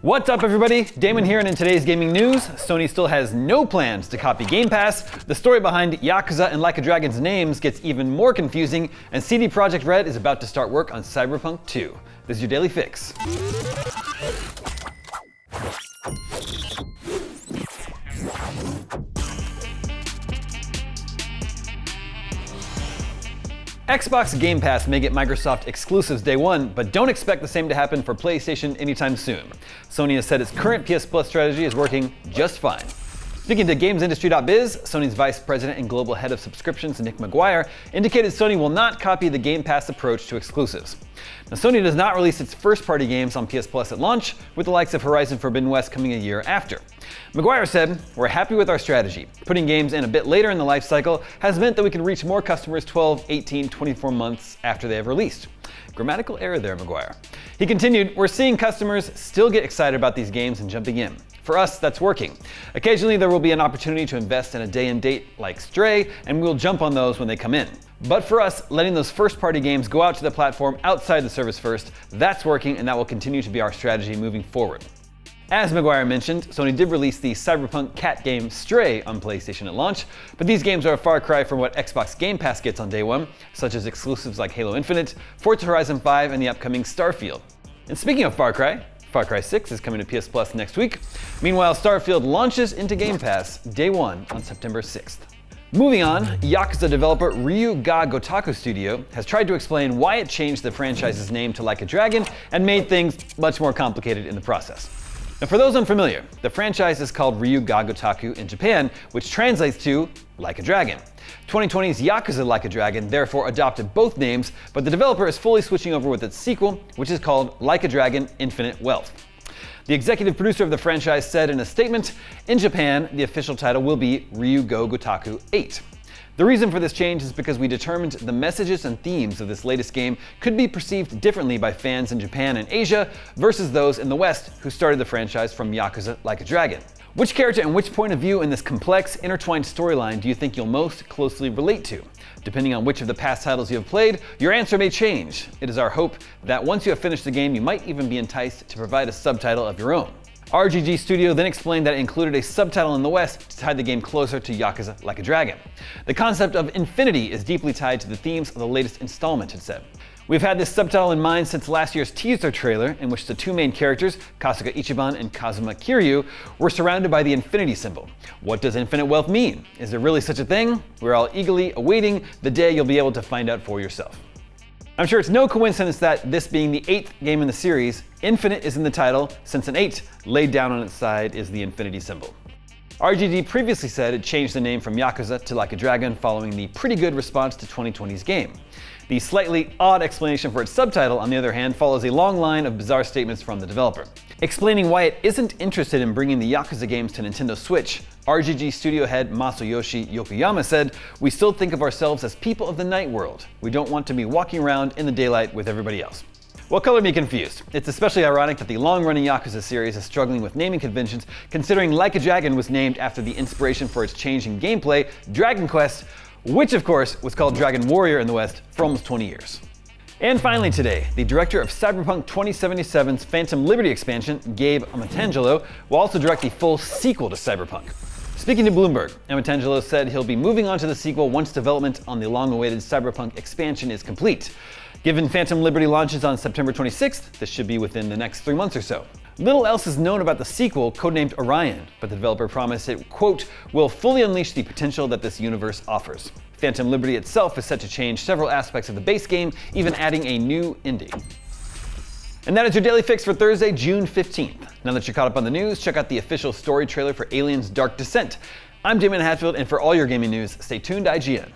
What's up everybody, Daemon here, and in today's gaming news, Sony still has no plans to copy Game Pass, the story behind Yakuza and Like a Dragon's names gets even more confusing, and CD Projekt Red is about to start work on Cyberpunk 2. This is your Daily Fix. Xbox Game Pass may get Microsoft exclusives day one, but don't expect the same to happen for PlayStation anytime soon. Sony has said its current PS Plus strategy is working just fine. Speaking to GamesIndustry.biz, Sony's Vice President and Global Head of Subscriptions, Nick McGuire, indicated Sony will not copy the Game Pass approach to exclusives. Now, Sony does not release its first-party games on PS Plus at launch, with the likes of Horizon Forbidden West coming a year after. McGuire said, "We're happy with our strategy. Putting games in a bit later in the life cycle has meant that we can reach more customers 12, 18, 24 months after they have released." Grammatical error there, McGuire. He continued, "We're seeing customers still get excited about these games and jumping in. For us, that's working. Occasionally there will be an opportunity to invest in a day and date like Stray, and we'll jump on those when they come in. But for us, letting those first-party games go out to the platform outside the service first, that's working, and that will continue to be our strategy moving forward." As McGuire mentioned, Sony did release the Cyberpunk cat game Stray on PlayStation at launch, but these games are a far cry from what Xbox Game Pass gets on day one, such as exclusives like Halo Infinite, Forza Horizon 5, and the upcoming Starfield. And speaking of Far Cry 6 is coming to PS Plus next week. Meanwhile, Starfield launches into Game Pass day one on September 6th. Moving on, Yakuza developer Ryu Ga Gotoku Studio has tried to explain why it changed the franchise's name to Like a Dragon and made things much more complicated in the process. Now, for those unfamiliar, the franchise is called Ryu Ga Gotoku in Japan, which translates to Like a Dragon. 2020's Yakuza Like a Dragon therefore adopted both names, but the developer is fully switching over with its sequel, which is called Like a Dragon Infinite Wealth. The executive producer of the franchise said in a statement, "In Japan, the official title will be Ryu Ga Gotoku 8. The reason for this change is because we determined the messages and themes of this latest game could be perceived differently by fans in Japan and Asia versus those in the West who started the franchise from Yakuza Like a Dragon. Which character and which point of view in this complex, intertwined storyline do you think you'll most closely relate to? Depending on which of the past titles you have played, your answer may change. It is our hope that once you have finished the game, you might even be enticed to provide a subtitle of your own." RGG Studio then explained that it included a subtitle in the West to tie the game closer to Yakuza Like a Dragon. The concept of infinity is deeply tied to the themes of the latest installment, it said. "We've had this subtitle in mind since last year's teaser trailer, in which the two main characters, Kasuga Ichiban and Kazuma Kiryu, were surrounded by the infinity symbol. What does infinite wealth mean? Is there really such a thing? We're all eagerly awaiting the day you'll be able to find out for yourself." I'm sure it's no coincidence that this being the 8th game in the series, Infinite is in the title, since an 8 laid down on its side is the infinity symbol. RGD previously said it changed the name from Yakuza to Like a Dragon following the pretty good response to 2020's game. The slightly odd explanation for its subtitle, on the other hand, follows a long line of bizarre statements from the developer. Explaining why it isn't interested in bringing the Yakuza games to Nintendo Switch, RGG studio head Masayoshi Yokoyama said, "We still think of ourselves as people of the night world. We don't want to be walking around in the daylight with everybody else." Well, color me confused. It's especially ironic that the long-running Yakuza series is struggling with naming conventions, considering Like a Dragon was named after the inspiration for its change in gameplay, Dragon Quest, which of course was called Dragon Warrior in the West for almost 20 years. And finally today, the director of Cyberpunk 2077's Phantom Liberty expansion, Gabe Amatangelo, will also direct the full sequel to Cyberpunk. Speaking to Bloomberg, Amatangelo said he'll be moving on to the sequel once development on the long-awaited Cyberpunk expansion is complete. Given Phantom Liberty launches on September 26th, this should be within the next 3 months or so. Little else is known about the sequel, codenamed Orion, but the developer promised it, quote, "will fully unleash the potential that this universe offers." Phantom Liberty itself is set to change several aspects of the base game, even adding a new ending. And that is your Daily Fix for Thursday, June 15th. Now that you're caught up on the news, check out the official story trailer for Aliens Dark Descent. I'm Daemon Hatfield, and for all your gaming news, stay tuned to IGN.